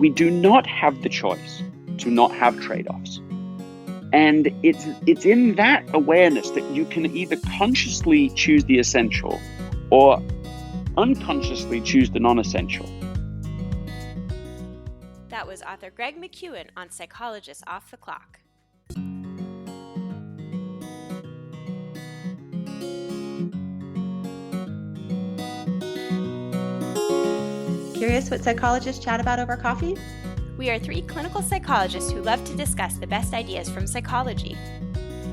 we do not have the choice to not have trade-offs. And it's in that awareness that you can either consciously choose the essential or unconsciously choose the non-essential. That was author Greg McKeown on Psychologist Off the Clock. Curious what psychologists chat about over coffee? We are three clinical psychologists who love to discuss the best ideas from psychology.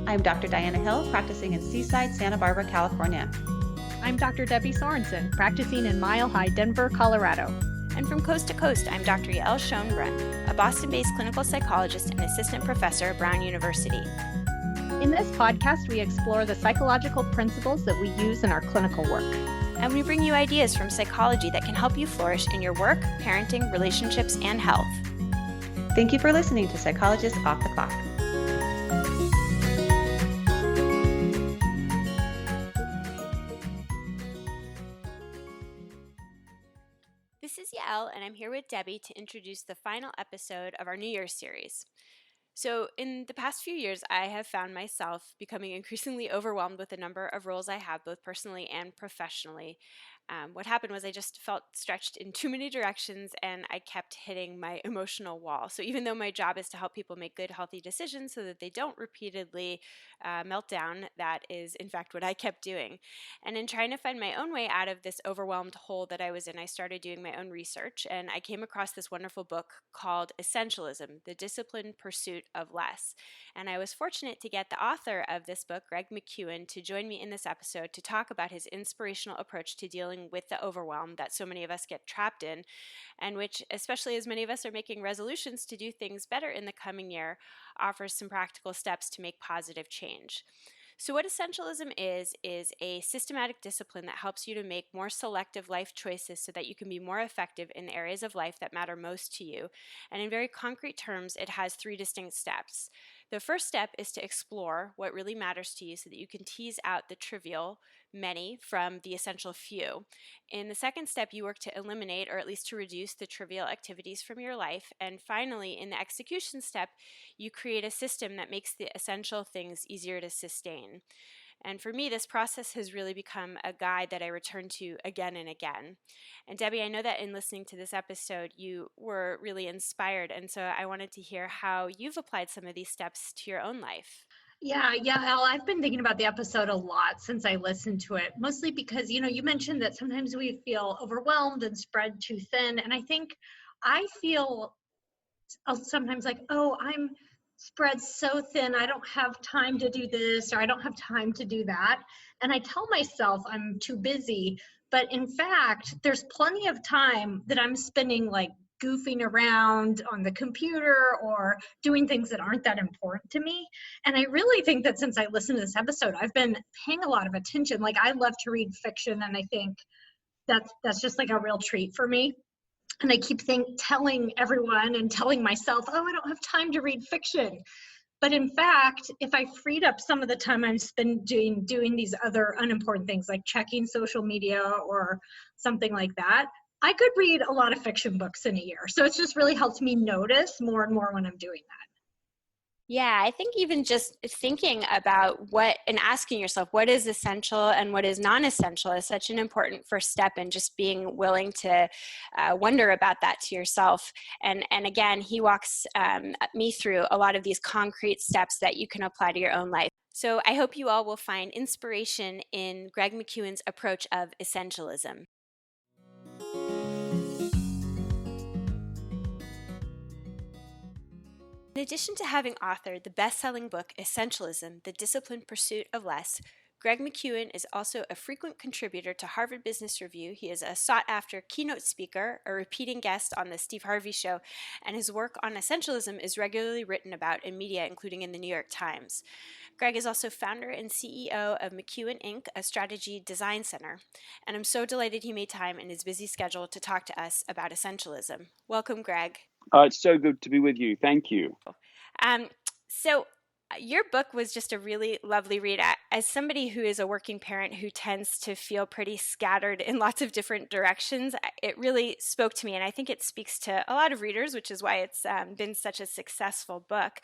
I'm Dr. Diana Hill, practicing in Seaside, Santa Barbara, California. I'm Dr. Debbie Sorensen, practicing in Mile High, Denver, Colorado. And from coast to coast, I'm Dr. Yael Schoenbrunn, a Boston-based clinical psychologist and assistant professor at Brown University. In this podcast, we explore the psychological principles that we use in our clinical work. And we bring you ideas from psychology that can help you flourish in your work, parenting, relationships, and health. Thank you for listening to Psychologists Off the Clock. This is Yael, and I'm here with Debbie to introduce the final episode of our New Year's series. So in the past few years, I have found myself becoming increasingly overwhelmed with the number of roles I have, both personally and professionally. What happened was I just felt stretched in too many directions, and I kept hitting my emotional wall. So even though my job is to help people make good, healthy decisions so that they don't repeatedly melt down, that is in fact what I kept doing. And in trying to find my own way out of this overwhelmed hole that I was in, I started doing my own research, and I came across this wonderful book called Essentialism, The Disciplined Pursuit of Less. And I was fortunate to get the author of this book, Greg McKeown, to join me in this episode to talk about his inspirational approach to dealing with the overwhelm that so many of us get trapped in, and which, especially as many of us are making resolutions to do things better in the coming year, offers some practical steps to make positive change. So what essentialism is a systematic discipline that helps you to make more selective life choices so that you can be more effective in the areas of life that matter most to you. And in very concrete terms, it has three distinct steps. The first step is to explore what really matters to you so that you can tease out the trivial many from the essential few. In the second step, you work to eliminate or at least to reduce the trivial activities from your life. And finally, in the execution step, you create a system that makes the essential things easier to sustain. And for me, this process has really become a guide that I return to again and again. And Debbie, I know that in listening to this episode, you were really inspired. And so I wanted to hear how you've applied some of these steps to your own life. Yeah, Al, I've been thinking about the episode a lot since I listened to it, mostly because, you mentioned that sometimes we feel overwhelmed and spread too thin. And I think I feel sometimes like, oh, I'm spread so thin, I don't have time to do this, or I don't have time to do that. And I tell myself I'm too busy, but in fact, there's plenty of time that I'm spending like goofing around on the computer or doing things that aren't that important to me. And I really think that since I listened to this episode, I've been paying a lot of attention. Like, I love to read fiction, and I think that's just like a real treat for me. And I keep telling everyone and telling myself, oh, I don't have time to read fiction. But in fact, if I freed up some of the time I'm spending doing these other unimportant things, like checking social media or something like that, I could read a lot of fiction books in a year. So it's just really helped me notice more and more when I'm doing that. Yeah, I think even just thinking about what and asking yourself what is essential and what is non-essential is such an important first step, and just being willing to wonder about that to yourself. And again, he walks me through a lot of these concrete steps that you can apply to your own life. So I hope you all will find inspiration in Greg McKeown's approach of essentialism. In addition to having authored the best-selling book Essentialism, The Disciplined Pursuit of Less, Greg McKeown is also a frequent contributor to Harvard Business Review. He is a sought-after keynote speaker, a repeating guest on the Steve Harvey Show, and his work on essentialism is regularly written about in media, including in the New York Times. Greg is also founder and CEO of McKeown Inc., a strategy design center. And I'm so delighted he made time in his busy schedule to talk to us about essentialism. Welcome, Greg. It's so good to be with you. Thank you. So Your book was just a really lovely read. As somebody who is a working parent who tends to feel pretty scattered in lots of different directions, it really spoke to me. And I think it speaks to a lot of readers, which is why it's been such a successful book.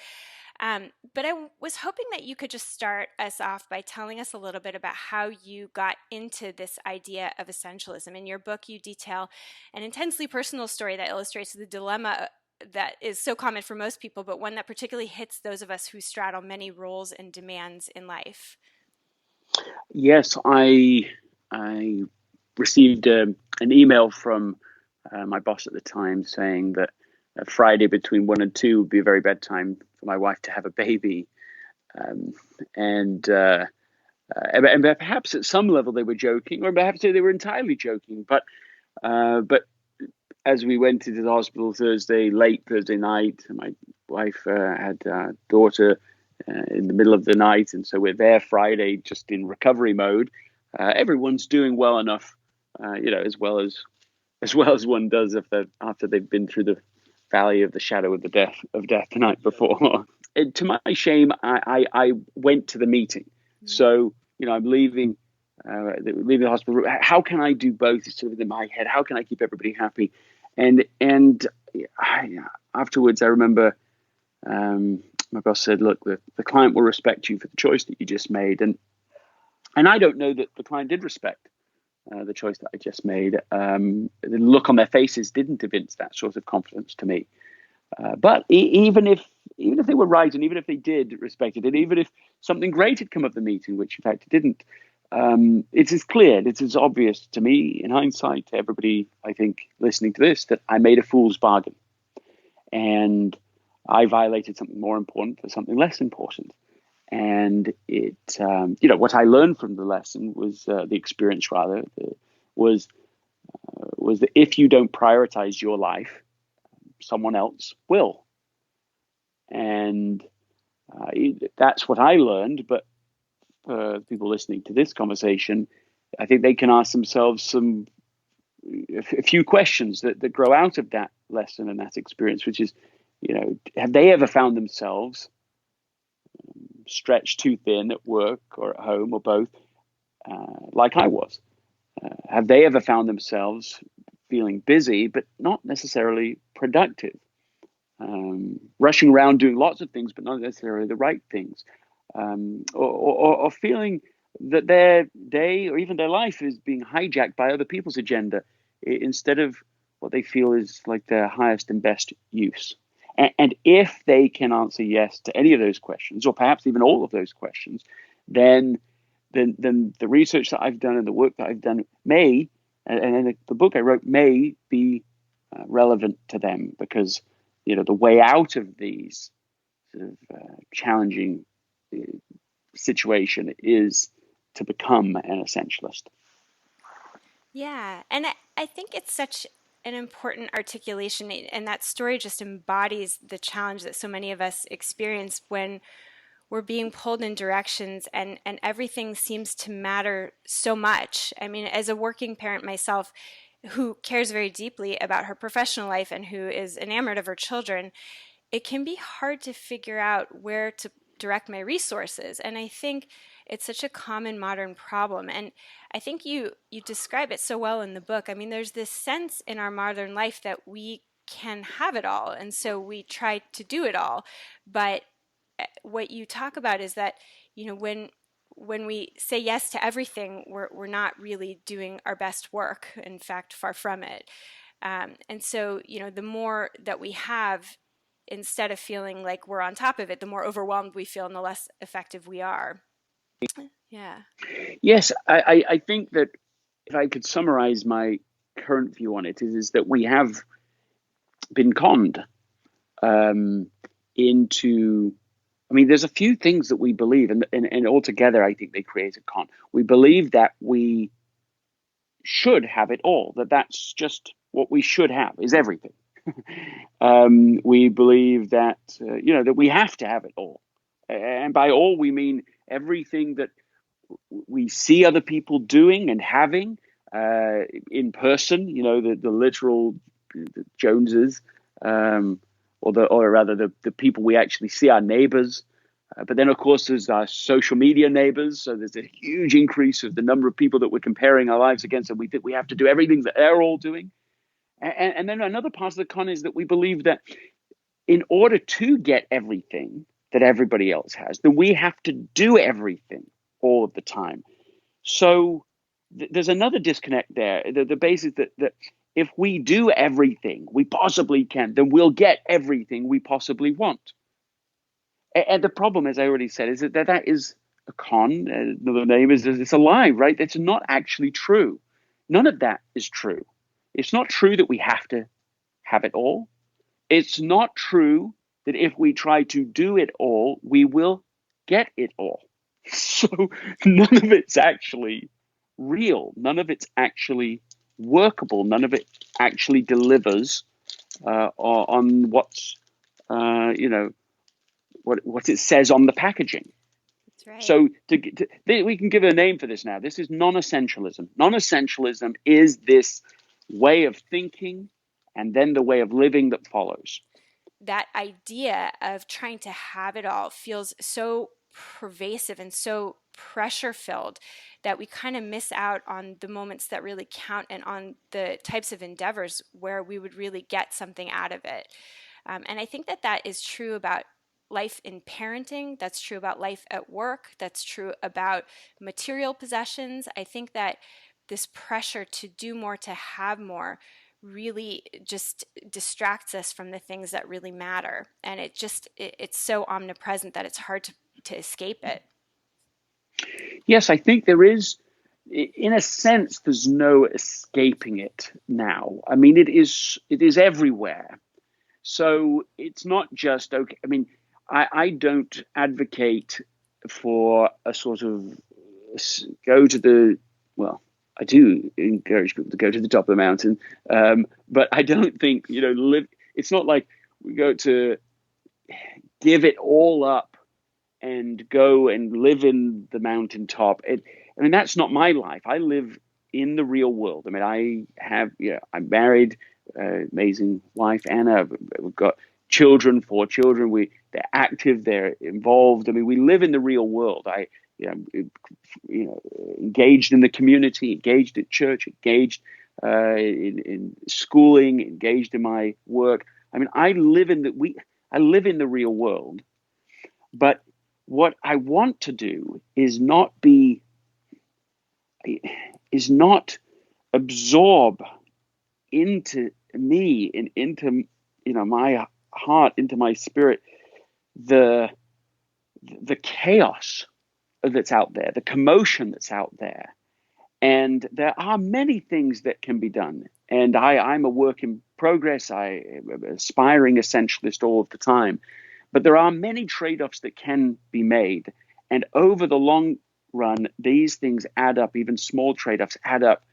But I was hoping that you could just start us off by telling us a little bit about how you got into this idea of essentialism. In your book, you detail an intensely personal story that illustrates the dilemma that is so common for most people, but one that particularly hits those of us who straddle many roles and demands in life. Yes, I received an email from my boss at the time saying that Friday between 1 and 2 would be a very bad time for my wife to have a baby. And perhaps at some level they were joking, or perhaps they were entirely joking. But as we went into the hospital late Thursday night, my wife had a daughter in the middle of the night, and so we're there Friday just in recovery mode. Everyone's doing well enough, as well as one does after they've been through the valley of the shadow of death the night before. And to my shame, I went to the meeting. So I'm leaving the hospital. How can I do both? It's sort of in my head. How can I keep everybody happy? And afterwards, I remember my boss said, "Look, the client will respect you for the choice that you just made." And I don't know that the client did respect the choice that I just made. The look on their faces didn't evince that sort of confidence to me. But even if they were right, and even if they did respect it, and even if something great had come of the meeting, which in fact it didn't, it is clear, it is obvious to me in hindsight, to everybody, I think, listening to this, that I made a fool's bargain. And I violated something more important for something less important. And it, what I learned from the lesson was the experience, rather, was that if you don't prioritize your life, someone else will. And that's what I learned. But for people listening to this conversation, I think they can ask themselves a few questions that grow out of that lesson and that experience, which is, have they ever found themselves stretched too thin at work or at home or both, like I was? Have they ever found themselves feeling busy but not necessarily productive, rushing around doing lots of things but not necessarily the right things, or feeling that their day or even their life is being hijacked by other people's agenda instead of what they feel is like their highest and best use? And if they can answer yes to any of those questions, or perhaps even all of those questions, then the research that I've done and the work that I've done may, and the book I wrote may be relevant to them, because the way out of these sort of challenging situation is to become an essentialist. Yeah, and I think it's such an important articulation, and that story just embodies the challenge that so many of us experience when we're being pulled in directions and everything seems to matter so much. I mean, as a working parent myself who cares very deeply about her professional life and who is enamored of her children, it can be hard to figure out where to direct my resources. And I think it's such a common modern problem. And I think you describe it so well in the book. I mean, there's this sense in our modern life that we can have it all. And so we try to do it all. But what you talk about is that, when we say yes to everything, we're not really doing our best work. In fact, far from it. And so, the more that we have, instead of feeling like we're on top of it, the more overwhelmed we feel and the less effective we are. Yeah. Yes, I think that if I could summarize my current view on it, is that we have been conned into, there's a few things that we believe, and altogether I think they create a con. We believe that we should have it all, that's just what we should have, is everything. We believe that, that we have to have it all. And by all, we mean everything that we see other people doing and having in person, the literal Joneses, or rather the people we actually see, our neighbors, But then, of course, there's our social media neighbors. So there's a huge increase of the number of people that we're comparing our lives against, and we think we have to do everything that they're all doing. And then another part of the con is that we believe that in order to get everything that everybody else has, then we have to do everything all of the time. So there's another disconnect there. The basis that if we do everything we possibly can, then we'll get everything we possibly want. And the problem, as I already said, is that is a con. Another name is it's a lie, right? It's not actually true. None of that is true. It's not true that we have to have it all. It's not true that if we try to do it all, we will get it all. So none of it's actually real. None of it's actually workable. None of it actually delivers on what's, what it says on the packaging. That's right. So we can give a name for this now. This is non-essentialism. Non-essentialism is this way of thinking and then the way of living that follows. That idea of trying to have it all feels so pervasive and so pressure filled that we kind of miss out on the moments that really count and on the types of endeavors where we would really get something out of it. And I think that is true about life in parenting. That's true about life at work. That's true about material possessions. I think that this pressure to do more, to have more, really just distracts us from the things that really matter. And it's so omnipresent that it's hard to escape it. Yes, I think there is, in a sense, there's no escaping it now. I mean, it is everywhere. So it's not just, okay, I mean, I don't advocate for a sort of I do encourage people to go to the top of the mountain, but I don't think, it's not like we go to give it all up and go and live in the mountaintop. That's not my life. I live in the real world. I mean, I'm married, amazing wife, Anna. We've got children, 4 children. They're active, they're involved. I mean, we live in the real world. Engaged in the community, engaged at church, engaged in schooling, engaged in my work. I mean, I live in the real world. But what I want to do is not absorb into me and into my heart, into my spirit, the chaos that's out there, the commotion that's out there. And there are many things that can be done. And I'm a work in progress. I am an aspiring essentialist all of the time. But there are many trade-offs that can be made. And over the long run, these things add up, even small trade-offs add up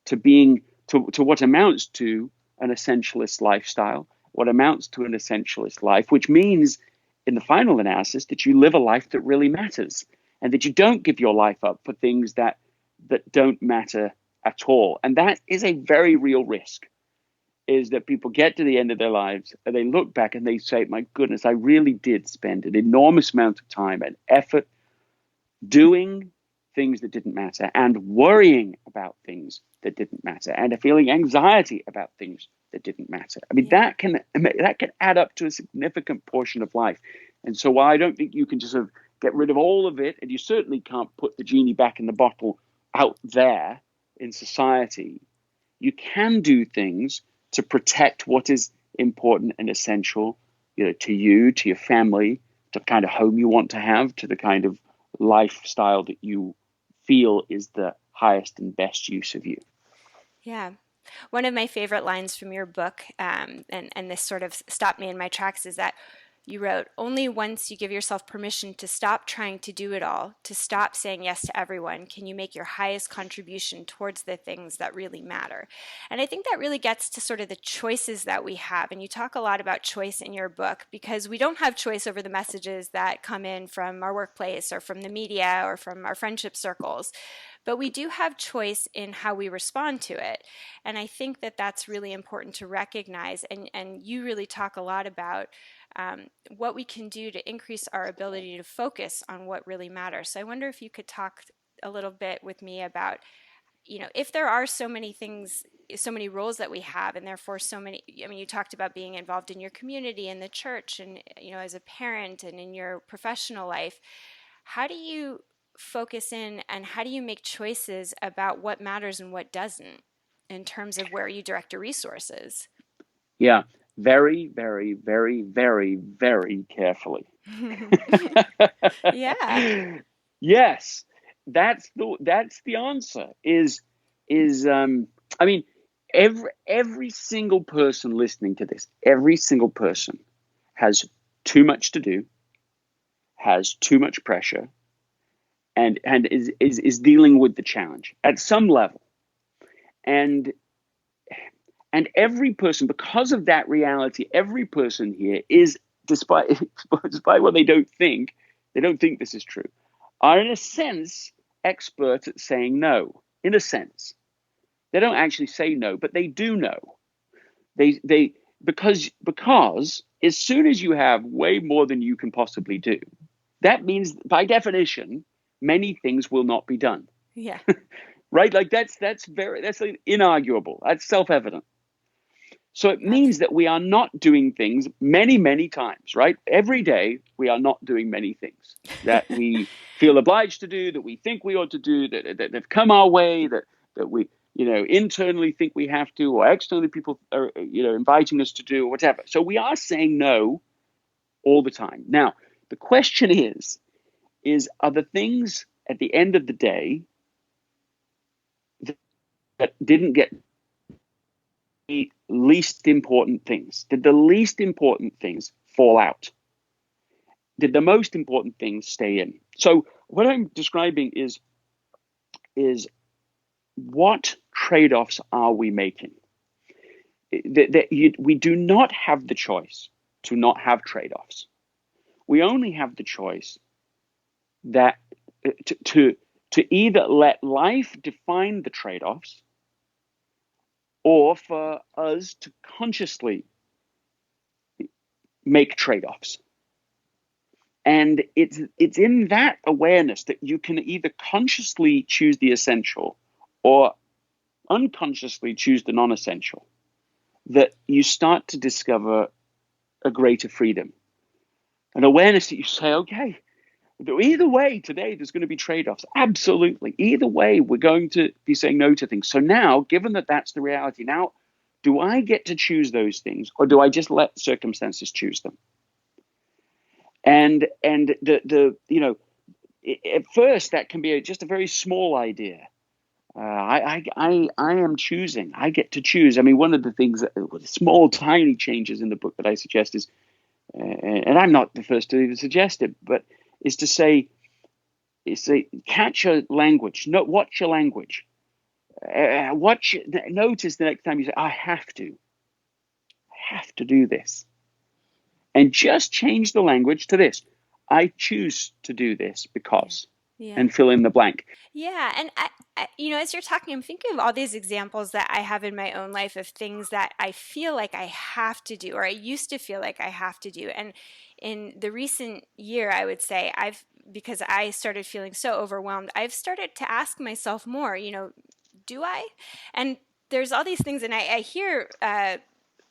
to being to what amounts to an essentialist lifestyle, what amounts to an essentialist life, which means in the final analysis that you live a life that really matters and that you don't give your life up for things that don't matter at all. And that is a very real risk, is that people get to the end of their lives and they look back and they say, my goodness, I really did spend an enormous amount of time and effort doing things that didn't matter and worrying about things that didn't matter and feeling anxiety about things that didn't matter. I mean, that can add up to a significant portion of life. And so while I don't think you can just sort of get rid of all of it, and you certainly can't put the genie back in the bottle out there in society, you can do things to protect what is important and essential, to you, to your family, to the kind of home you want to have, to the kind of lifestyle that you feel is the highest and best use of you. Yeah. One of my favorite lines from your book, and this sort of stopped me in my tracks, is that you wrote, only once you give yourself permission to stop trying to do it all, to stop saying yes to everyone, can you make your highest contribution towards the things that really matter. And I think that really gets to sort of the choices that we have. And you talk a lot about choice in your book, because we don't have choice over the messages that come in from our workplace or from the media or from our friendship circles. but we do have choice in how we respond to it. And I think that that's really important to recognize. And you really talk a lot about what we can do to increase our ability to focus on what really matters. So I wonder if you could talk a little bit with me about, if there are so many things, so many roles that we have, and therefore so many, you talked about being involved in your community, in the church, and, as a parent and in your professional life. How do you focus in and how do you make choices about what matters and what doesn't in terms of where you direct your resources? Yeah, very, very, very, very, very carefully. Yeah. Yes, that's the answer. I mean, every single person listening to this, every single person has too much to do, has too much pressure, and is dealing with the challenge at some level. And every person, because of that reality, every person here is, despite what they don't think this is true, are in a sense experts at saying no. In a sense, they don't actually say no, but they do know. They because as soon as you have way more than you can possibly do, that means by definition many things will not be done. Yeah. Right? Like that's like inarguable. That's self-evident. So it means that we are not doing things many, many times, right? Every day we are not doing many things that we feel obliged to do, that we think we ought to do, that have come our way, that we, internally think we have to, or externally people are, inviting us to do, or whatever. So we are saying no all the time. Now, the question is are the things at the end of the day that didn't get the least important things? Did the least important things fall out? Did the most important things stay in? So what I'm describing is what trade-offs are we making? We do not have the choice to not have trade-offs. We only have the choice that to either let life define the trade-offs, or for us to consciously make trade-offs. And it's in that awareness that you can either consciously choose the essential or unconsciously choose the non-essential, that you start to discover a greater freedom. An awareness that you say, okay, either way today there's going to be trade-offs. Absolutely. Either way we're going to be saying no to things. So now, given that that's the reality, now do I get to choose those things, or do I just let circumstances choose them? And at first that can be just a very small idea. I am choosing. I get to choose. I mean, one of the things, small, tiny changes in the book that I suggest is, and I'm not the first to even suggest it, but is to say, catch your language. Watch your language. Notice the next time you say, I have to do this. And just change the language to this. I choose to do this because, and fill in the blank. Yeah. And I, as you're talking, I'm thinking of all these examples that I have in my own life of things that I feel like I have to do, or I used to feel like I have to do. And in the recent year, I would say because I started feeling so overwhelmed, I've started to ask myself more, do I? And there's all these things, and I hear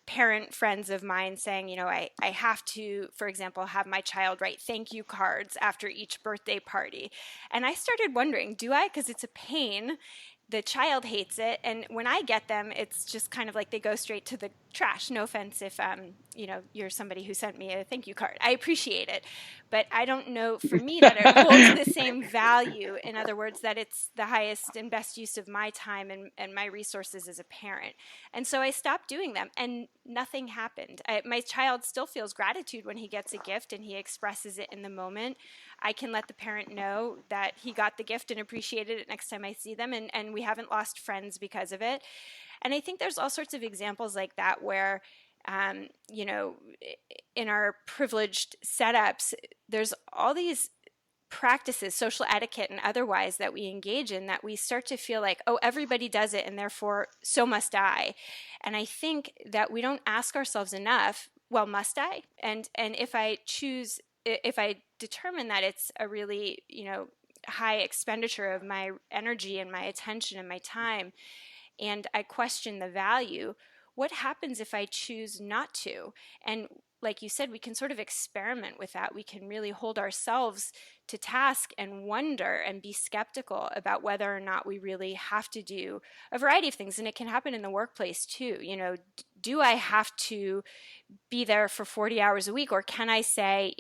parent friends of mine saying, I have to, for example, have my child write thank you cards after each birthday party. And I started wondering, do I? Because it's a pain. The child hates it, and when I get them, it's just kind of like they go straight to the trash. No offense if you're somebody who sent me a thank you card. I appreciate it, but I don't know for me that it holds the same value. In other words, that it's the highest and best use of my time and my resources as a parent. And so I stopped doing them, and nothing happened. My child still feels gratitude when he gets a gift and he expresses it in the moment. I can let the parent know that he got the gift and appreciated it next time I see them, and we haven't lost friends because of it. And I think there's all sorts of examples like that where, in our privileged setups, there's all these practices, social etiquette and otherwise, that we engage in, that we start to feel like, oh, everybody does it and therefore so must I. And I think that we don't ask ourselves enough, well, must I? And if I determine that it's a really, high expenditure of my energy and my attention and my time, and I question the value, what happens if I choose not to? And like you said, we can sort of experiment with that. We can really hold ourselves to task and wonder and be skeptical about whether or not we really have to do a variety of things. And it can happen in the workplace too. Do I have to be there for 40 hours a week, or can I say,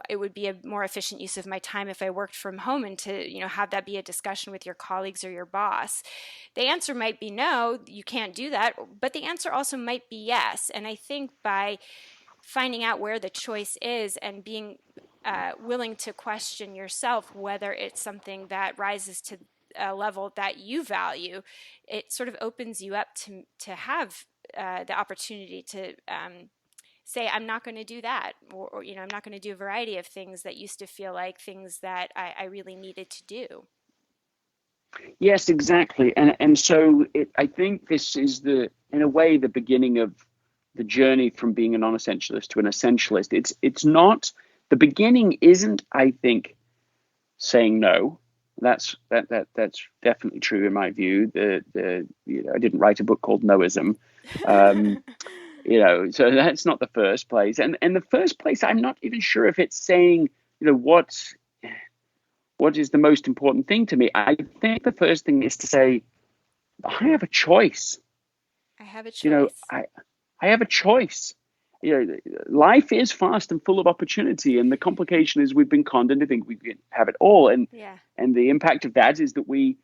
it would be a more efficient use of my time if I worked from home, and to, have that be a discussion with your colleagues or your boss? The answer might be no, you can't do that, but the answer also might be yes. And I think by finding out where the choice is and being willing to question yourself whether it's something that rises to a level that you value, it sort of opens you up to have the opportunity to say, I'm not going to do that, or I'm not going to do a variety of things that used to feel like things that I really needed to do. Yes, exactly. And so I think this is in a way, the beginning of the journey from being a non-essentialist to an essentialist. It's not, the beginning isn't, I think, saying no. That's definitely true in my view. I didn't write a book called Noism. So that's not the first place. And the first place, I'm not even sure if it's saying, what is the most important thing to me. I think the first thing is to say, I have a choice. I have a choice. I have a choice. Life is fast and full of opportunity, and the complication is we've been conned into think we can have it all. And the impact of that is that we're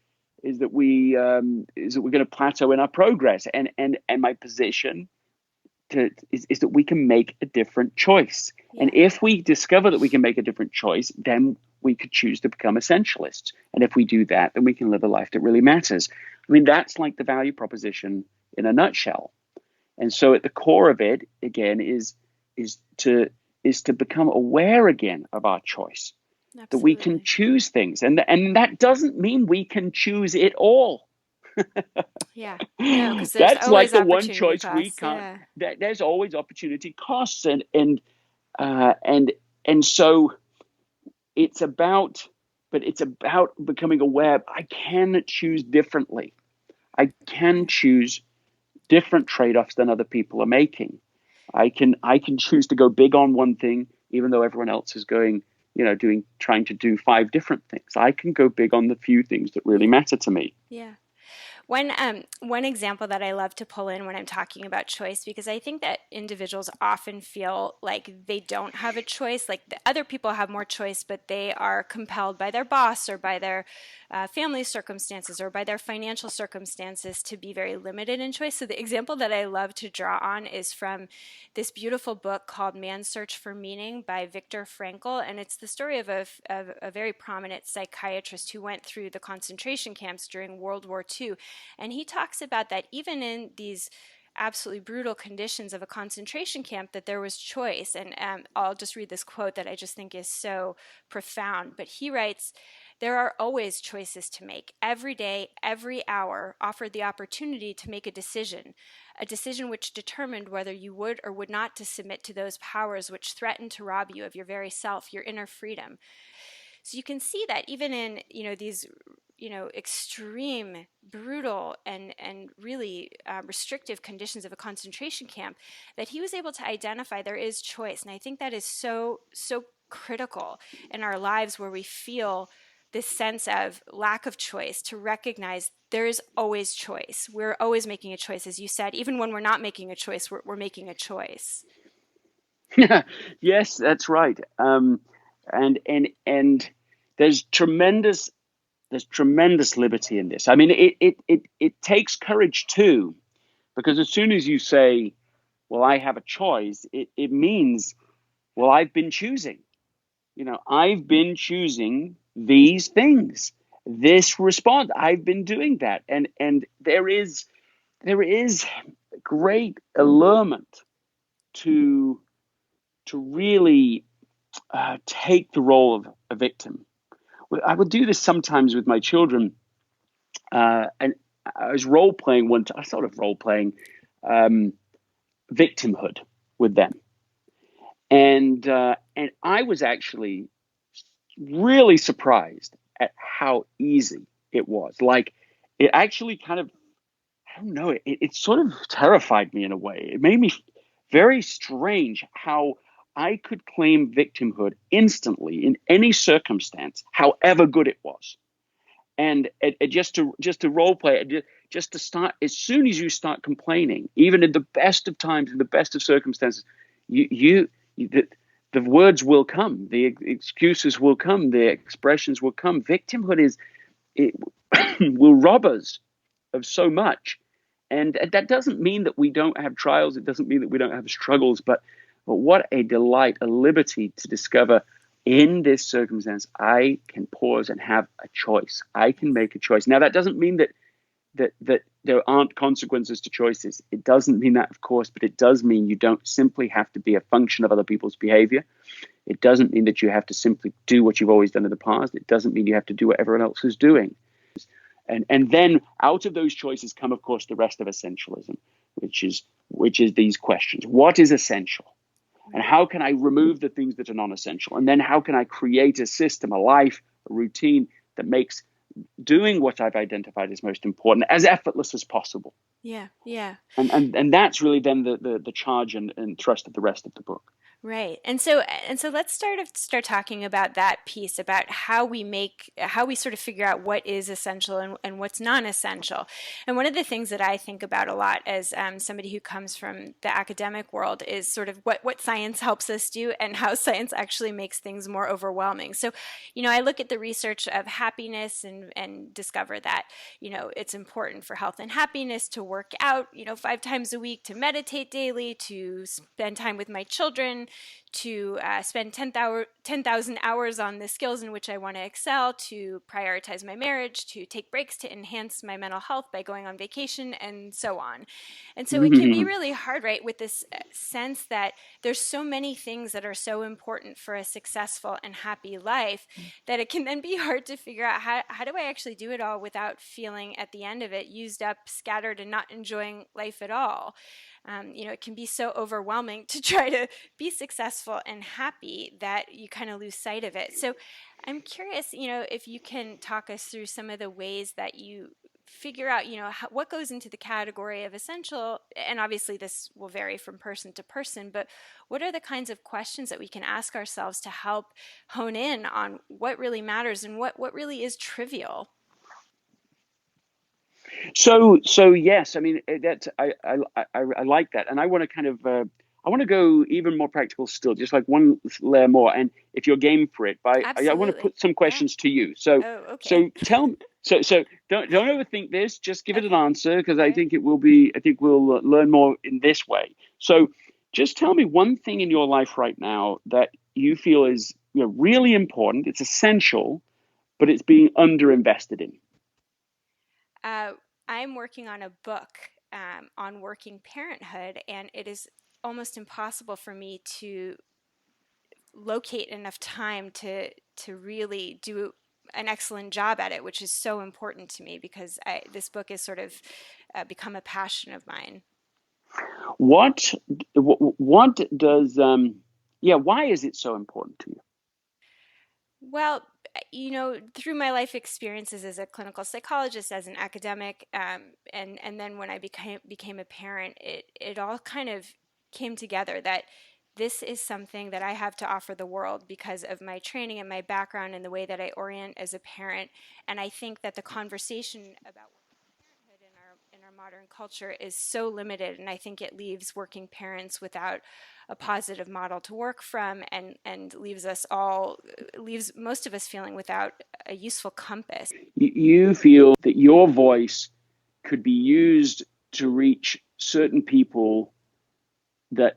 going to plateau in our progress. And my position is that we can make a different choice. Yeah. And if we discover that we can make a different choice, then we could choose to become essentialists. And if we do that, then we can live a life that really matters. I mean, that's like the value proposition in a nutshell. And so at the core of it, again, is to become aware again of our choice. Absolutely. That we can choose things. And that doesn't mean we can choose it all. Yeah, no, because that's like the one choice costs. We can't. Yeah. There's always opportunity costs, and so it's about becoming aware. I can choose differently. I can choose different trade-offs than other people are making. I can choose to go big on one thing, even though everyone else is going, trying to do 5 different things. I can go big on the few things that really matter to me. Yeah. One example that I love to pull in when I'm talking about choice, because I think that individuals often feel like they don't have a choice, like the other people have more choice, but they are compelled by their boss or by their family circumstances or by their financial circumstances to be very limited in choice. So the example that I love to draw on is from this beautiful book called Man's Search for Meaning by Viktor Frankl, and it's the story of a very prominent psychiatrist who went through the concentration camps during World War II. And he talks about that even in these absolutely brutal conditions of a concentration camp, that there was choice. And I'll just read this quote that I just think is so profound. But he writes, "There are always choices to make. Every day, every hour offered the opportunity to make a decision which determined whether you would or would not to submit to those powers which threaten to rob you of your very self, your inner freedom." So you can see that even in, these, extreme, brutal, and really restrictive conditions of a concentration camp, that he was able to identify there is choice. And I think that is so, so critical in our lives where we feel this sense of lack of choice, to recognize there is always choice. We're always making a choice. As you said, even when we're not making a choice, we're making a choice. Yes, that's right. And there's tremendous liberty in this. I mean, it takes courage too, because as soon as you say, well, I have a choice, it means, well, I've been choosing. I've been choosing these things, this response. I've been doing that. And there is great allurement to really take the role of a victim. I would do this sometimes with my children, and I was role playing one time. I sort of role playing victimhood with them, and I was actually really surprised at how easy it was. Like, it actually kind of, I don't know, it sort of terrified me in a way. It made me very strange how I could claim victimhood instantly in any circumstance, however good it was. And just to role play, just to start, as soon as you start complaining, even in the best of times, in the best of circumstances, the words will come, the excuses will come, the expressions will come. Victimhood it will rob us of so much. And that doesn't mean that we don't have trials. It doesn't mean that we don't have struggles. But what a delight, a liberty to discover, in this circumstance, I can pause and have a choice. I can make a choice. Now, that doesn't mean that there aren't consequences to choices. It doesn't mean that, of course, but it does mean you don't simply have to be a function of other people's behavior. It doesn't mean that you have to simply do what you've always done in the past. It doesn't mean you have to do what everyone else is doing. And then out of those choices come, of course, the rest of essentialism, which is these questions. What is essential? And how can I remove the things that are non-essential? And then how can I create a system, a life, a routine that makes doing what I've identified as most important as effortless as possible? Yeah, yeah. And that's really then the charge and thrust of the rest of the book. Right. And so let's start talking about that piece, about how we sort of figure out what is essential and what's non-essential. And one of the things that I think about a lot as somebody who comes from the academic world is sort of what science helps us do and how science actually makes things more overwhelming. So, I look at the research of happiness and discover that, it's important for health and happiness to work out, 5 times a week, to meditate daily, to spend time with my children, to spend 10,000 hours on the skills in which I want to excel, to prioritize my marriage, to take breaks to enhance my mental health by going on vacation, and so on. And so it can be really hard, right, with this sense that there's so many things that are so important for a successful and happy life that it can then be hard to figure out how do I actually do it all without feeling at the end of it used up, scattered, and not enjoying life at all. It can be so overwhelming to try to be successful and happy that you kind of lose sight of it. So I'm curious, if you can talk us through some of the ways that you figure out, what goes into the category of essential. And obviously this will vary from person to person, but what are the kinds of questions that we can ask ourselves to help hone in on what really matters and what really is trivial? So yes, I mean, I like that, and I want to kind of I want to go even more practical still, just like one layer more. And if you're game for it, I want to put some questions to you. So so tell me. So don't overthink this. Just give it an answer, because I think we'll learn more in this way. So just tell me one thing in your life right now that you feel is really important. It's essential, but it's being underinvested in. I'm working on a book on working parenthood, and it is almost impossible for me to locate enough time to really do an excellent job at it, which is so important to me because this book has sort of become a passion of mine. What does why is it so important to you? Well, through my life experiences as a clinical psychologist, as an academic, and then when I became a parent, it all kind of came together that this is something that I have to offer the world because of my training and my background and the way that I orient as a parent. And I think that the conversation about parenthood in our modern culture is so limited, and I think it leaves working parents without a positive model to work from, and leaves most of us feeling without a useful compass. You feel that your voice could be used to reach certain people that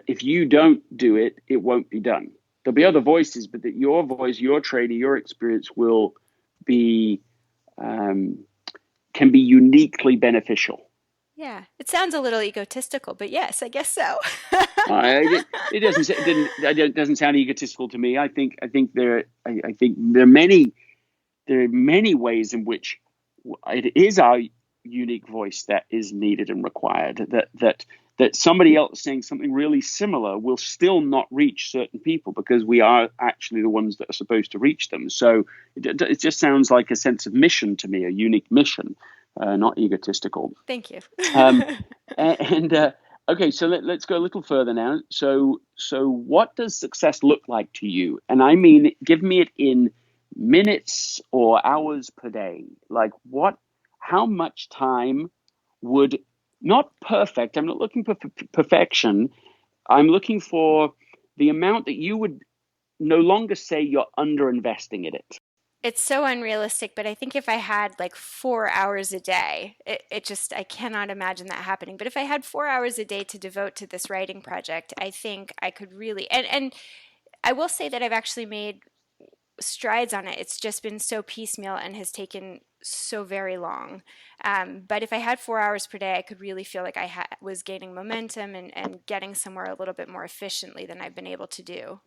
if you don't do it, it won't be done. There'll be other voices, but that your voice, your training, your experience will be can be uniquely beneficial. Yeah, it sounds a little egotistical, but yes, I guess so. It doesn't sound egotistical to me. I think there are many ways in which it is our unique voice that is needed and required. That somebody else saying something really similar will still not reach certain people because we are actually the ones that are supposed to reach them. So it just sounds like a sense of mission to me, a unique mission, not egotistical. Thank you. Okay, so let's go a little further now. So what does success look like to you? And I mean, give me it in minutes or hours per day. Like how much time would, not perfect, I'm not looking for perfection. I'm looking for the amount that you would no longer say you're underinvesting in it. It's so unrealistic, but I think if I had like 4 hours a day, I cannot imagine that happening. But if I had 4 hours a day to devote to this writing project, I think I could really, and I will say that I've actually made strides on it. It's just been so piecemeal and has taken so very long. But if I had 4 hours per day, I could really feel like I was gaining momentum and getting somewhere a little bit more efficiently than I've been able to do.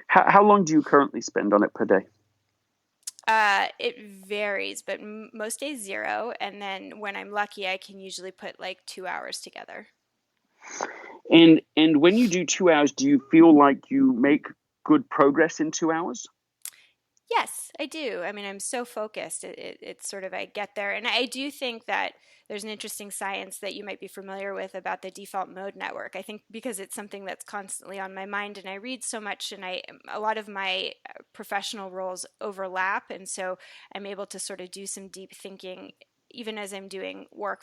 How long do you currently spend on it per day? It varies, but most days 0. And then when I'm lucky, I can usually put like 2 hours together. And when you do 2 hours, do you feel like you make good progress in 2 hours? Yes, I do. I mean, I'm so focused. It's sort of, I get there. And I do think that there's an interesting science that you might be familiar with about the default mode network. I think because it's something that's constantly on my mind and I read so much and a lot of my professional roles overlap. And so I'm able to sort of do some deep thinking even as I'm doing work,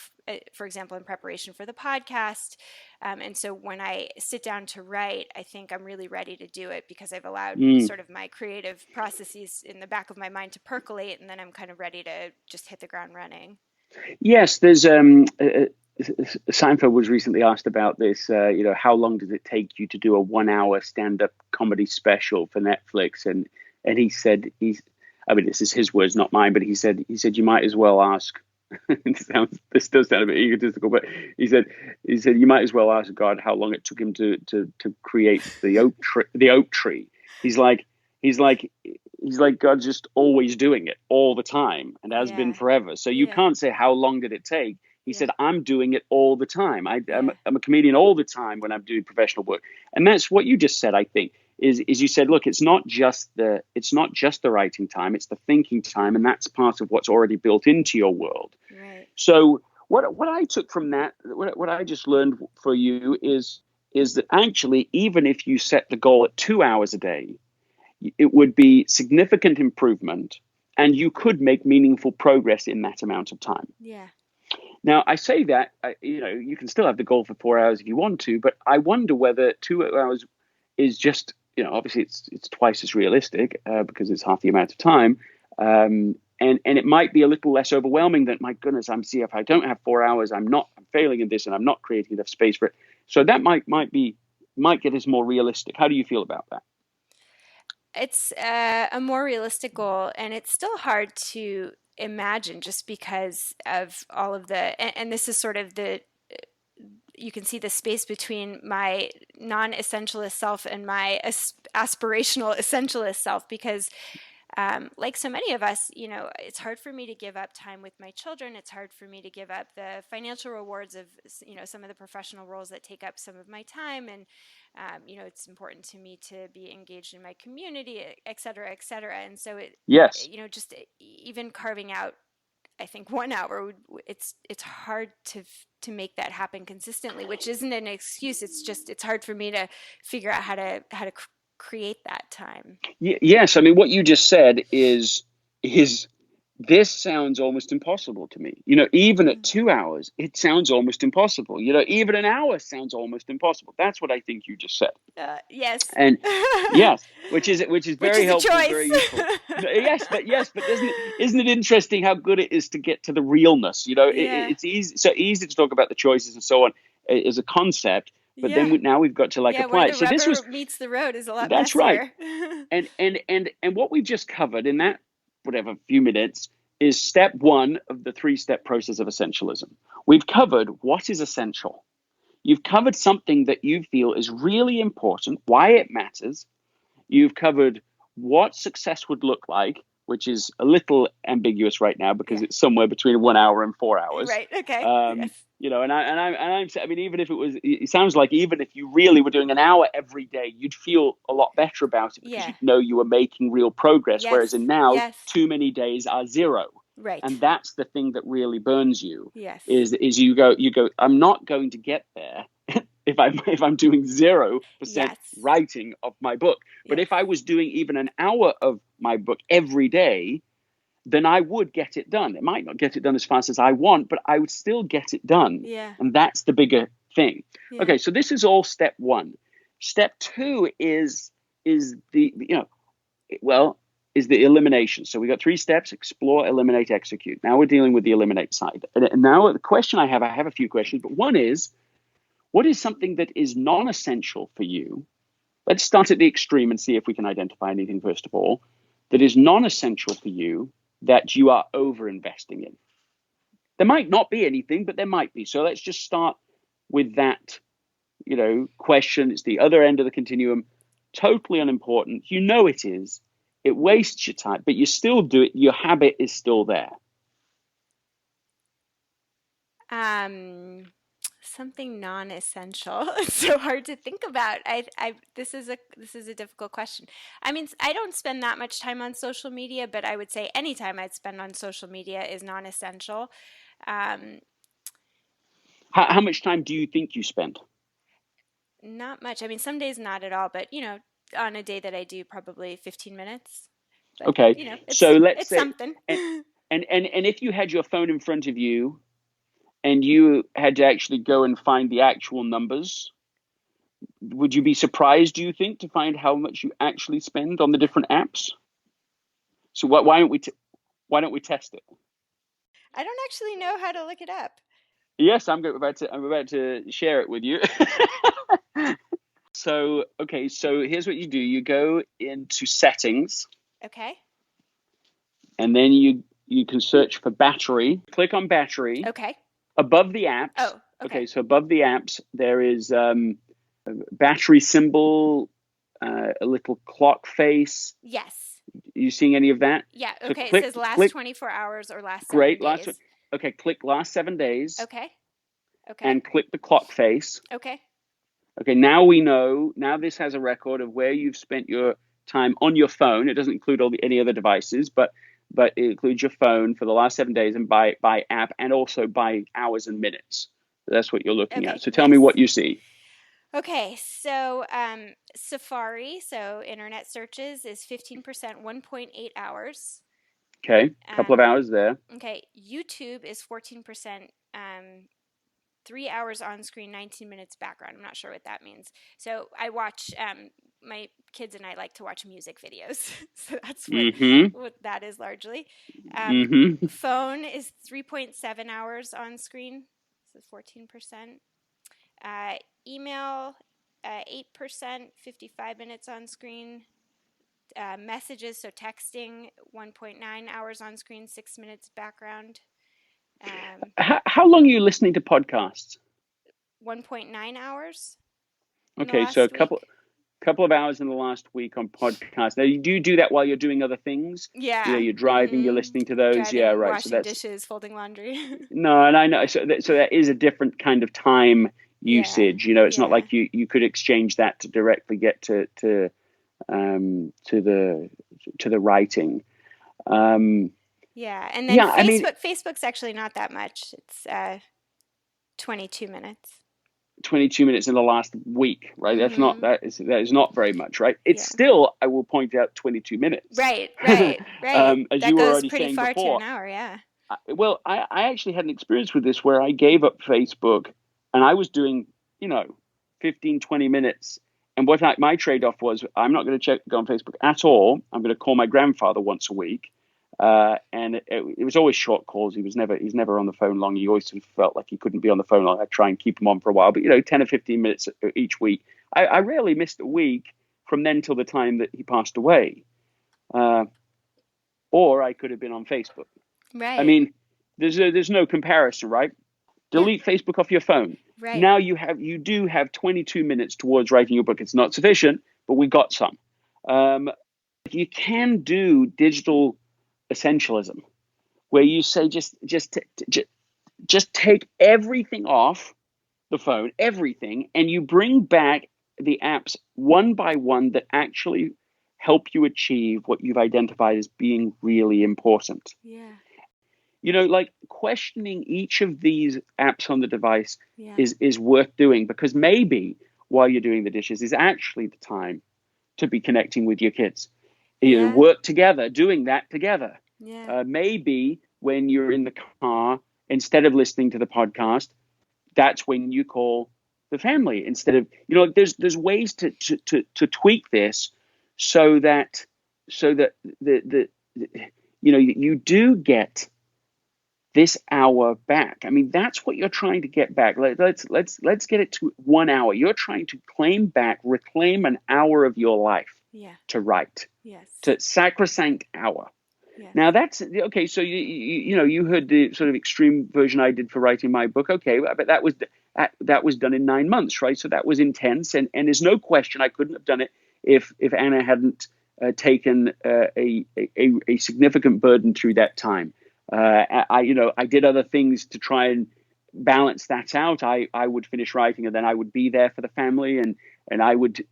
for example, in preparation for the podcast. And so when I sit down to write, I think I'm really ready to do it because I've allowed sort of my creative processes in the back of my mind to percolate, and then I'm kind of ready to just hit the ground running. Yes, there's Seinfeld was recently asked about this. How long does it take you to do a 1-hour stand-up comedy special for Netflix? And he said this is his words, not mine, but he said you might as well ask. This does sound a bit egotistical, but he said you might as well ask God how long it took him to create the oak tree. He's like God's just always doing it all the time and has been forever. So you can't say how long did it take. He said I'm doing it all the time. I'm a comedian all the time when I'm doing professional work, and that's what you just said. I think is you said, look, it's not just the writing time, it's the thinking time, and that's part of what's already built into your world. Right. So what I took from that, what I just learned for you is that actually, even if you set the goal at 2 hours a day, it would be significant improvement, and you could make meaningful progress in that amount of time. Yeah. Now, I say that, you can still have the goal for 4 hours if you want to, but I wonder whether 2 hours is just, obviously it's twice as realistic because it's half the amount of time. And it might be a little less overwhelming than, my goodness, if I don't have 4 hours, I'm failing in this and I'm not creating enough space for it. So that might get us more realistic. How do you feel about that? It's a more realistic goal, and it's still hard to imagine just because of all of and this is sort of you can see the space between my non-essentialist self and my aspirational essentialist self, because like so many of us, it's hard for me to give up time with my children. It's hard for me to give up the financial rewards of, some of the professional roles that take up some of my time. And, it's important to me to be engaged in my community, et cetera, et cetera. And so just even carving out, I think 1 hour, it's hard to make that happen consistently, which isn't an excuse. It's hard for me to figure out how to create that time. Yes, I mean, what you just said is this sounds almost impossible to me. Even at 2 hours, it sounds almost impossible. Even an hour sounds almost impossible. That's what I think you just said. Yes. And yes, which is very helpful, very useful. Yes, but isn't it interesting how good it is to get to the realness? It's easy to talk about the choices and so on as a concept. But then now we've got to apply it. So this meets the road is a lot. That's messier. Right. And what we've just covered in that few minutes is step one of the 3-step process of essentialism. We've covered what is essential. You've covered something that you feel is really important, why it matters. You've covered what success would look like, which is a little ambiguous right now because it's somewhere between 1 hour and 4 hours. Right. Okay. Yes. You know, I mean, even if it sounds like even if you really were doing an hour every day, you'd feel a lot better about it because you'd know you were making real progress. Yes. Whereas in now, Yes. too many days are 0. Right. And that's the thing that really burns you. Yes. Is you go, I'm not going to get there if I'm doing 0% writing of my book. But if I was doing even an hour of my book every day, then I would get it done. It might not get it done as fast as I want, but I would still get it done. Yeah. And that's the bigger thing. Yeah. Okay, so this is all step 1. Step 2 is the elimination. So we got 3 steps: explore, eliminate, execute. Now we're dealing with the eliminate side. And now the question I have a few questions, but one is, what is something that is non-essential for you? Let's start at the extreme and see if we can identify anything, first of all, that is non-essential for you that you are over-investing in. There might not be anything, but there might be. So let's just start with that, question. It's the other end of the continuum, totally unimportant. You know it is. It wastes your time, but you still do it. Your habit is still there. Something non-essential. It's so hard to think about. This is a difficult question. I mean, I don't spend that much time on social media, but I would say any time I'd spend on social media is non-essential. How much time do you think you spend? Not much. I mean, some days not at all, but on a day that I do, probably 15 minutes. But, okay. So let's say something. And if you had your phone in front of you and you had to actually go and find the actual numbers, would you be surprised, do you think, to find how much you actually spend on the different apps? So why don't we test it? I don't actually know how to look it up. Yes, I'm about to share it with you. So here's what you do. You go into settings. Okay. And then you can search for battery. Click on battery. Okay. Above the apps. Oh, okay. So above the apps, there is a battery symbol, a little clock face. Yes. You seeing any of that? Yeah. So Okay. It says last 24 hours or last 7 days. Okay. Click last 7 days. Okay. And click the clock face. Okay. Okay. Now we know. Now this has a record of where you've spent your time on your phone. It doesn't include any other devices, but it includes your phone for the last 7 days, and by app, and also by hours and minutes. That's what you're looking at. So tell me what you see. Okay, so Safari, so internet searches, is 15%, 1.8 hours. Okay, a couple of hours there. Okay, YouTube is 14%, 3 hours on screen, 19 minutes background. I'm not sure what that means. So I watch, my kids and I like to watch music videos. So that's what that is largely. Phone is 3.7 hours on screen. So 14%. Email, 8%, 55 minutes on screen. Messages, so texting, 1.9 hours on screen, 6 minutes background. How long are you listening to podcasts? 1.9 hours. Okay, so a couple of hours in the last week on podcasts. Now, you do that while you're doing other things? Yeah. You're driving, you're listening to those? Driving, yeah, right. Washing dishes, folding laundry. No, and I know. So that is a different kind of time usage. It's not like you could exchange that to directly get to the writing. Yeah, and then Facebook's actually not that much. It's 22 minutes. 22 minutes in the last week, right? That is not very much, right? It's still, I will point out, 22 minutes. Right. As that you were goes already pretty saying far before. to an hour, yeah. Well, I actually had an experience with this where I gave up Facebook and I was doing, 15, 20 minutes. And my trade-off was, I'm not going to go on Facebook at all. I'm going to call my grandfather once a week. And it was always short calls. He's never on the phone long. He always sort of felt like he couldn't be on the phone long. I try and keep him on for a while, but 10 or 15 minutes each week. I rarely missed a week from then till the time that he passed away. Or I could have been on Facebook. Right. I mean, there's no comparison, right? Delete Facebook off your phone. Right. Now you do have 22 minutes towards writing your book. It's not sufficient, but we got some. You can do digital essentialism, where you say just take everything off the phone, everything, and you bring back the apps one by one that actually help you achieve what you've identified as being really important. Yeah. Like questioning each of these apps on the device Yeah. is worth doing, because maybe while you're doing the dishes is actually the time to be connecting with your kids. Yeah. Work together, doing that together. Yeah. Maybe when you're in the car, instead of listening to the podcast, that's when you call the family instead of, there's ways to tweak this so that you do get this hour back. I mean, that's what you're trying to get back. Let's get it to 1 hour. You're trying to reclaim an hour of your life. Yeah. To write. Yes. To sacrosanct hour. Yes. Now that's okay. So you heard the sort of extreme version I did for writing my book. Okay, but that was done in 9 months, right? So that was intense, and there's no question I couldn't have done it if Anna hadn't taken a significant burden through that time. I did other things to try and balance that out. I would finish writing, and then I would be there for the family, and I would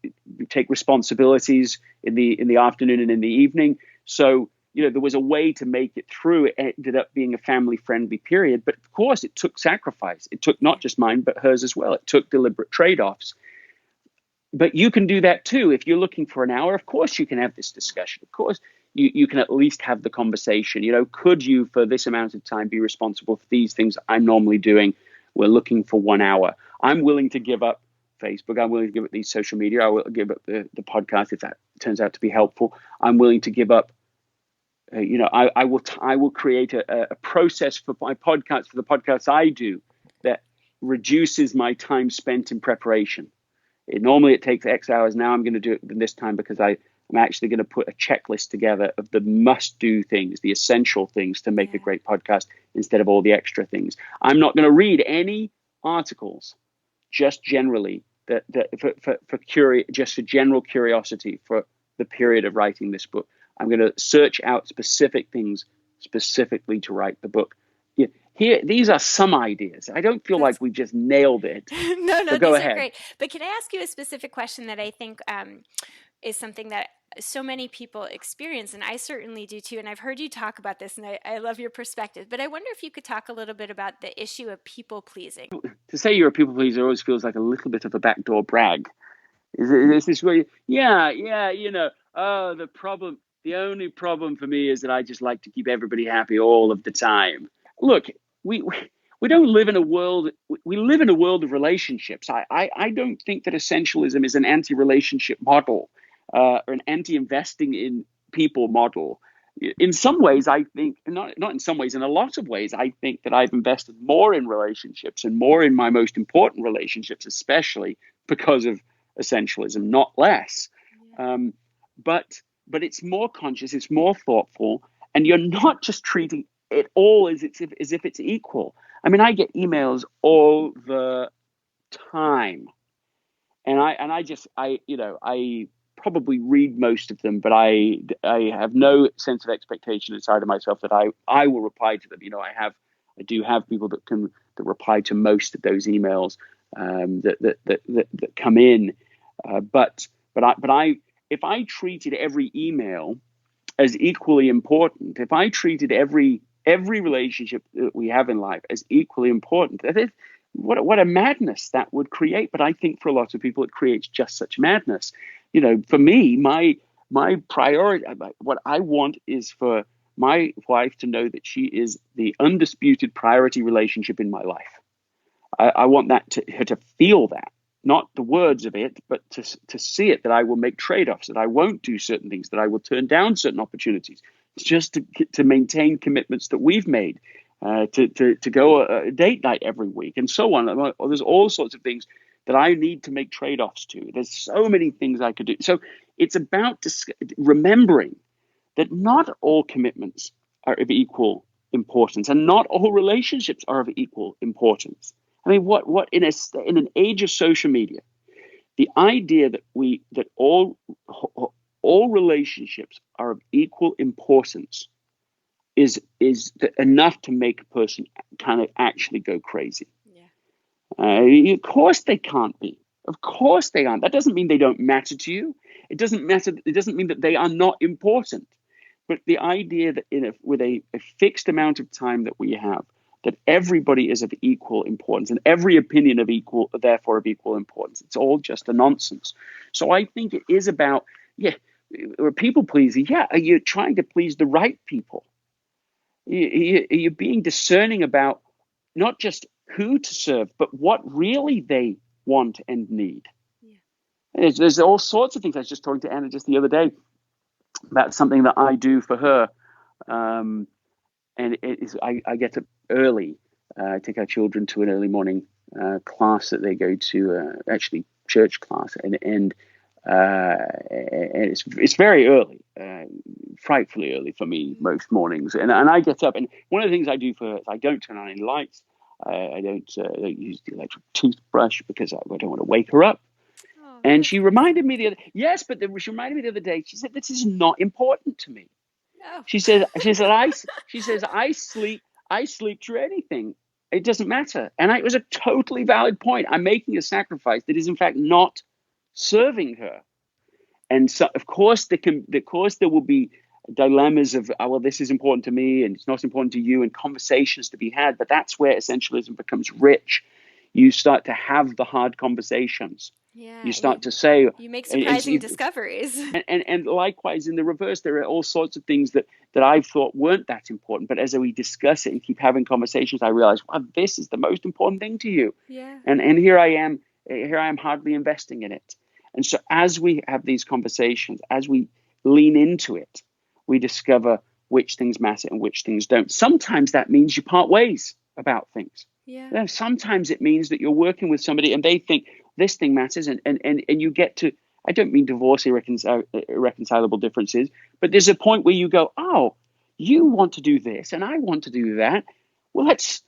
take responsibilities in the afternoon and in the evening. So there was a way to make it through. It ended up being a family-friendly period, but of course it took sacrifice. It took not just mine, but hers as well. It took deliberate trade-offs. But you can do that too. If you're looking for an hour, of course you can have this discussion. Of course you can at least have the conversation. Could you, for this amount of time, be responsible for these things I'm normally doing? We're looking for 1 hour. I'm willing to give up Facebook. I'm willing to give up these social media. I will give up the podcast if that turns out to be helpful. I'm willing to give up. I will create a process for my podcast, for the podcasts I do, that reduces my time spent in preparation. Normally it takes X hours. Now I'm going to do it this time because I'm actually going to put a checklist together of the must-do things, the essential things to make a great podcast, instead of all the extra things. I'm not going to read any articles, just generally just for general curiosity for the period of writing this book. I'm going to search out specific things specifically to write the book. These are some ideas. I don't feel like we just nailed it. No, so go these ahead. are great. But can I ask you a specific question that I think is something that so many people experience, and I certainly do too, and I've heard you talk about this, and I love your perspective, but I wonder if you could talk a little bit about the issue of people pleasing. To say you're a people pleaser always feels like a little bit of a backdoor brag. Is this where the only problem for me is that I just like to keep everybody happy all of the time. Look, we don't live in a world, we live in a world of relationships. I don't think that essentialism is an anti-relationship model, or an anti-investing in people model. In some ways, I think, not in some ways, in a lot of ways, I think that I've invested more in relationships and more in my most important relationships, especially because of essentialism, not less. But it's more conscious, it's more thoughtful, and you're not just treating it all as if it's equal. I mean, I get emails all the time, and I probably read most of them, but I have no sense of expectation inside of myself that I will reply to them. I do have people that reply to most of those emails that come in, but if I treated every email as equally important, if I treated every relationship that we have in life as equally important, what a madness that would create. But I think for a lot of people, it creates just such madness. For me, my priority, what I want is for my wife to know that she is the undisputed priority relationship in my life. I want her to feel that. Not the words of it, but to see it, that I will make trade-offs, that I won't do certain things, that I will turn down certain opportunities. It's just to maintain commitments that we've made, to go a date night every week and so on. There's all sorts of things that I need to make trade-offs to. There's so many things I could do. So it's about remembering that not all commitments are of equal importance, and not all relationships are of equal importance. I mean, what in an age of social media, the idea that all relationships are of equal importance is enough to make a person kind of actually go crazy. Yeah. Of course they can't be. Of course they aren't. That doesn't mean they don't matter to you. It doesn't matter. It doesn't mean that they are not important. But the idea that with a fixed amount of time that we have, that everybody is of equal importance and every opinion therefore of equal importance, it's all just a nonsense. So I think it is about, or people pleasing. Yeah, are you trying to please the right people? Are you being discerning about not just who to serve, but what really they want and need? Yeah. There's all sorts of things. I was just talking to Anna just the other day about something that I do for her. And I get up early. I take our children to an early morning class that they go to, actually church class, and it's very early, frightfully early for me most mornings. And I get up, and one of the things I do for her is I don't turn on any lights. I don't use the electric toothbrush because I don't want to wake her up. And she reminded me she reminded me the other day. She said, "This is not important to me." No. She says, I sleep through anything. It doesn't matter. And it was a totally valid point. I'm making a sacrifice that is in fact not serving her. And so, of course, there will be dilemmas of, well, this is important to me and it's not important to you, and conversations to be had. But that's where essentialism becomes rich. You start to have the hard conversations. Yeah, you start to say, you make surprising discoveries. And likewise, in the reverse, there are all sorts of things that I thought weren't that important. But as we discuss it and keep having conversations, I realize, wow, this is the most important thing to you. Yeah. And here I am hardly investing in it. And so as we have these conversations, as we lean into it, we discover which things matter and which things don't. Sometimes that means you part ways about things. Yeah. Sometimes it means that you're working with somebody and they think this thing matters, and you get to, I don't mean divorce irreconcilable differences, but there's a point where you go, oh, you want to do this and I want to do that. Well, let's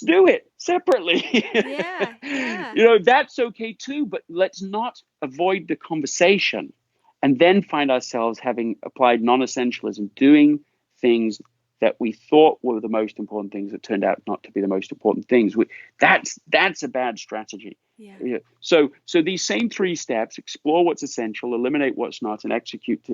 do it separately. Yeah. That's okay too, but let's not avoid the conversation and then find ourselves having applied non-essentialism, doing things that we thought were the most important things that turned out not to be the most important things. That's a bad strategy. Yeah. So these same 3 steps: explore what's essential, eliminate what's not, and execute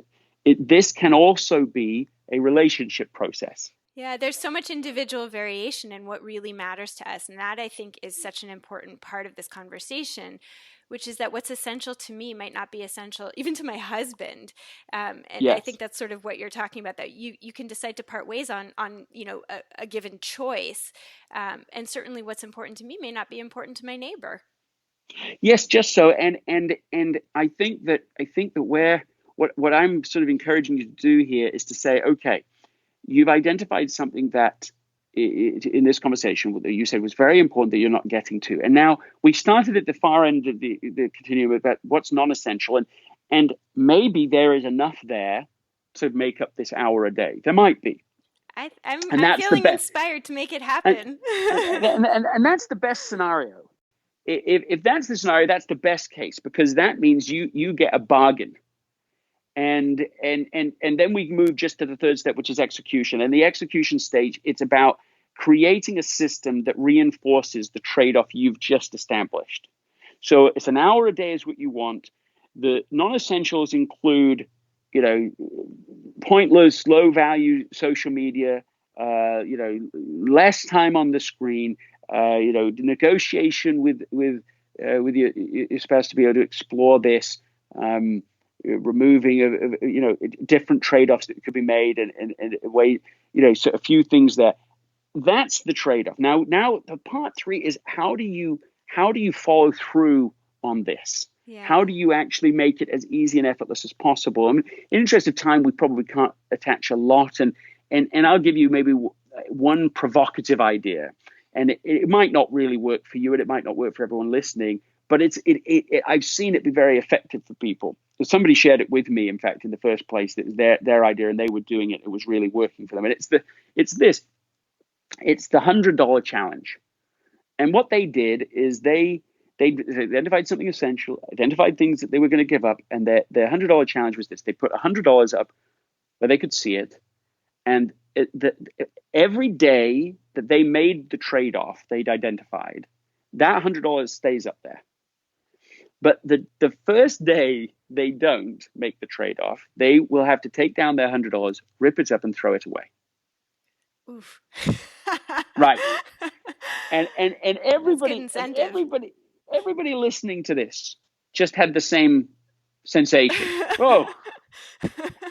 it. This can also be a relationship process. Yeah, there's so much individual variation in what really matters to us. And that, I think, is such an important part of this conversation, which is that what's essential to me might not be essential even to my husband. And yes. I think that's sort of what you're talking about, that you can decide to part ways on a given choice. And certainly what's important to me may not be important to my neighbor. Yes, just so. And I think that what I'm sort of encouraging you to do here is to say, okay, you've identified something that in this conversation that you said was very important that you're not getting to. And now we started at the far end of the continuum about what's non-essential. And maybe there is enough there to make up this hour a day. There might be. I'm feeling inspired to make it happen. And that's the best scenario. If that's the scenario, that's the best case, because that means you get a bargain. And then we move just to the third step, which is execution. And the execution stage, it's about creating a system that reinforces the trade-off you've just established. So it's an hour a day is what you want. The non-essentials include, pointless, low-value social media, less time on the screen, negotiation with your spouse to be able to explore this. Removing different trade-offs that could be made, and a way, so a few things there. That's the trade-off. Now the part 3 is how do you follow through on this? Yeah. How do you actually make it as easy and effortless as possible? I mean, in interest of time, we probably can't attach a lot, and I'll give you maybe one provocative idea, and it might not really work for you, and it might not work for everyone listening, but I've seen it be very effective for people. So somebody shared it with me, in fact, in the first place. That was their idea, and they were doing it. It was really working for them. And it's this: It's the $100 challenge. And what they did is they identified something essential, identified things that they were going to give up, and their $100 challenge was this: they put $100 up where they could see it, and every day that they made the trade-off they'd identified, that $100 stays up there. But the first day they don't make the trade-off, they will have to take down their $100, rip it up, and throw it away. Oof. Right. And everybody, everybody listening to this just had the same sensation. Oh,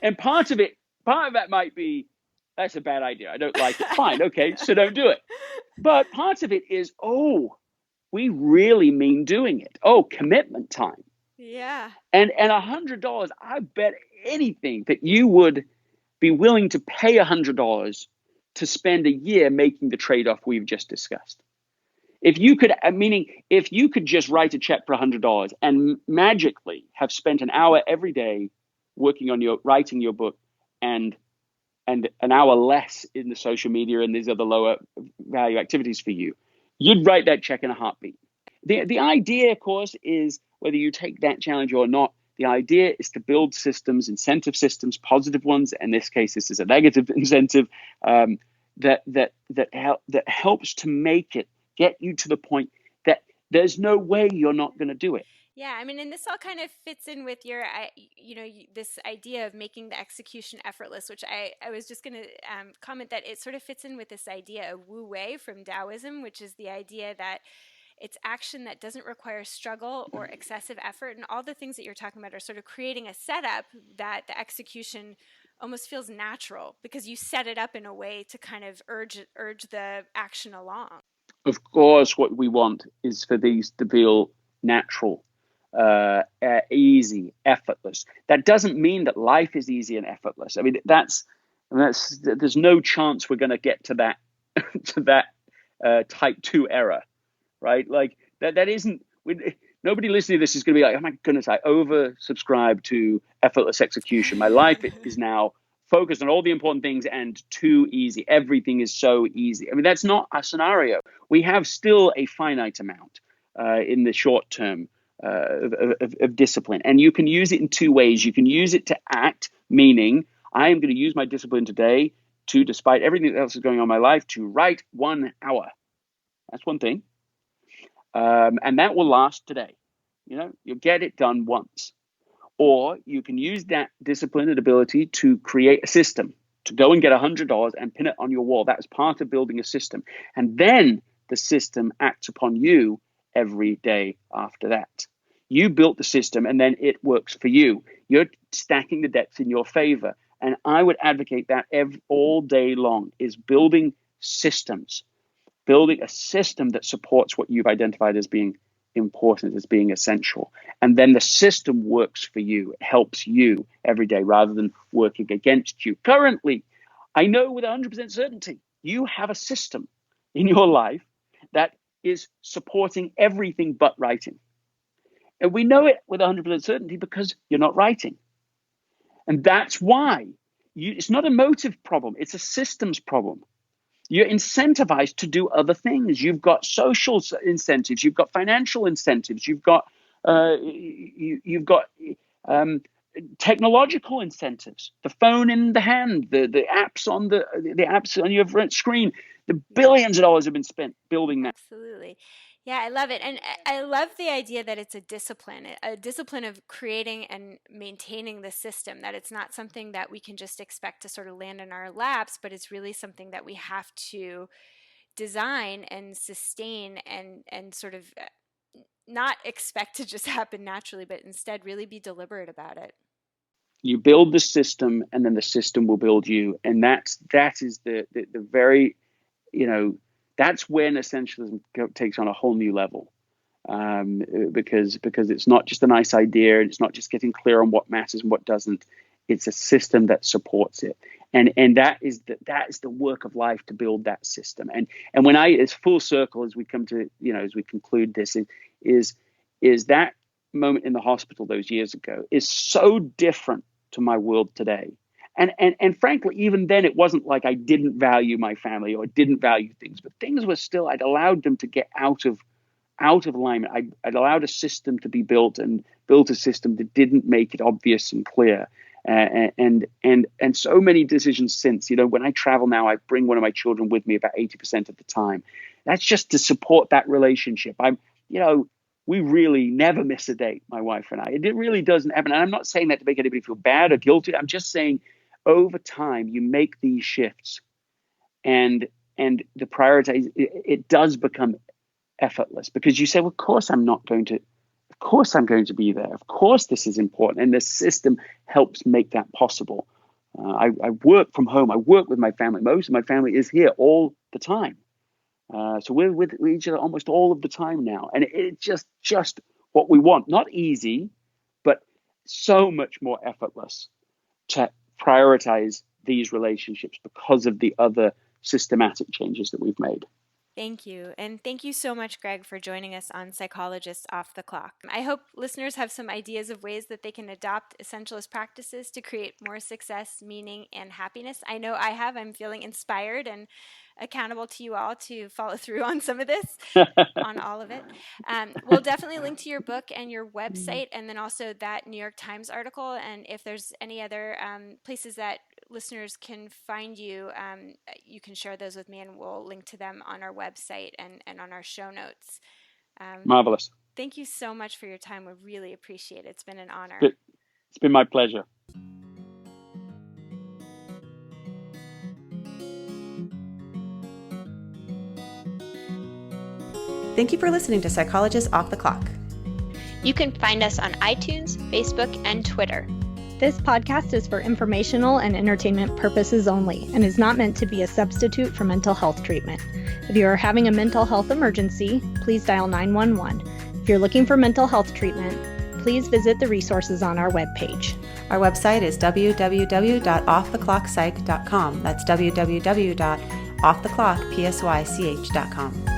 and part of that might be, that's a bad idea. I don't like it. Fine. Okay. So don't do it. But part of it is, oh, we really mean doing it. Oh, commitment time. Yeah. And $100, I bet anything that you would be willing to pay $100 to spend a year making the trade-off we've just discussed. If you could just write a check for $100 and magically have spent an hour every day working on writing your book and an hour less in the social media and these other lower value activities for you, you'd write that check in a heartbeat. The idea, of course, is whether you take that challenge or not, the idea is to build systems, incentive systems, positive ones. In this case, this is a negative incentive that helps to get you to the point that there's no way you're not going to do it. Yeah, I mean, and this all kind of fits in with your, this idea of making the execution effortless, which I was just going to comment that it sort of fits in with this idea of Wu Wei from Taoism, which is the idea that it's action that doesn't require struggle or excessive effort. And all the things that you're talking about are sort of creating a setup that the execution almost feels natural because you set it up in a way to kind of urge the action along. Of course, what we want is for these to feel natural, easy, effortless. That doesn't mean that life is easy and effortless. I mean, there's no chance we're going to get to that type 2 error, right? Like that isn't. Nobody listening to this is going to be like, oh my goodness, I oversubscribe to effortless execution. My life is now focused on all the important things and too easy. Everything is so easy. I mean, that's not a scenario. We have still a finite amount in the short term of discipline. And you can use it in two ways. You can use it to act, meaning I am going to use my discipline today to, despite everything else is going on in my life, to write 1 hour. That's one thing. And that will last today. You'll get it done once. Or you can use that discipline and ability to create a system, to go and get $100 and pin it on your wall. That is part of building a system. And then the system acts upon you every day after that. You built the system and then it works for you. You're stacking the decks in your favor. And I would advocate that all day long, is building systems, building a system that supports what you've identified as being important, as being essential. And then the system works for you. It helps you every day rather than working against you. Currently, I know with 100% certainty, you have a system in your life that is supporting everything but writing. And we know it with 100% certainty because you're not writing. And that's why it's not a motive problem. It's a systems problem. You're incentivized to do other things. You've got social incentives. You've got financial incentives. You've got technological incentives. The phone in the hand, the apps on the apps on your front screen. The billions of dollars have been spent building that. Absolutely. Yeah, I love it. And I love the idea that it's a discipline of creating and maintaining the system, that it's not something that we can just expect to sort of land in our laps, but it's really something that we have to design and sustain and sort of not expect to just happen naturally, but instead really be deliberate about it. You build the system and then the system will build you. And that is the very, that's when essentialism takes on a whole new level, because it's not just a nice idea. It's not just getting clear on what matters and what doesn't. It's a system that supports it, and that is the work of life, to build that system. And when it's full circle as we come to as we conclude this, is that moment in the hospital those years ago is so different to my world today, And frankly, even then, it wasn't like I didn't value my family or didn't value things, but things were still, I'd allowed them to get out of alignment. I'd allowed a system to be built and built a system that didn't make it obvious and clear. And so many decisions since, when I travel now, I bring one of my children with me about 80% of the time. That's just to support that relationship. We really never miss a date, my wife and I. It really doesn't happen. And I'm not saying that to make anybody feel bad or guilty. I'm just saying over time, you make these shifts and the prioritize, it does become effortless because you say, well, of course I'm going to be there. Of course this is important. And the system helps make that possible. I work from home. I work with my family. Most of my family is here all the time. So we're with each other almost all of the time now. And it's just what we want. Not easy, but so much more effortless to prioritize these relationships because of the other systematic changes that we've made. Thank you. And thank you so much, Greg, for joining us on Psychologists Off the Clock. I hope listeners have some ideas of ways that they can adopt essentialist practices to create more success, meaning, and happiness. I know I have. I'm feeling inspired and accountable to you all to follow through on some of this, on all of it. We'll definitely link to your book and your website, and then also that New York Times article. And if there's any other places that listeners can find you, you can share those with me, and we'll link to them on our website and on our show notes. Marvelous. Thank you so much for your time. We really appreciate it. It's been an honor. It's been my pleasure. Thank you for listening to Psychologists Off the Clock. You can find us on iTunes, Facebook, and Twitter. This podcast is for informational and entertainment purposes only and is not meant to be a substitute for mental health treatment. If you are having a mental health emergency, please dial 911. If you're looking for mental health treatment, please visit the resources on our webpage. Our website is www.offtheclockpsych.com. That's www.offtheclockpsych.com.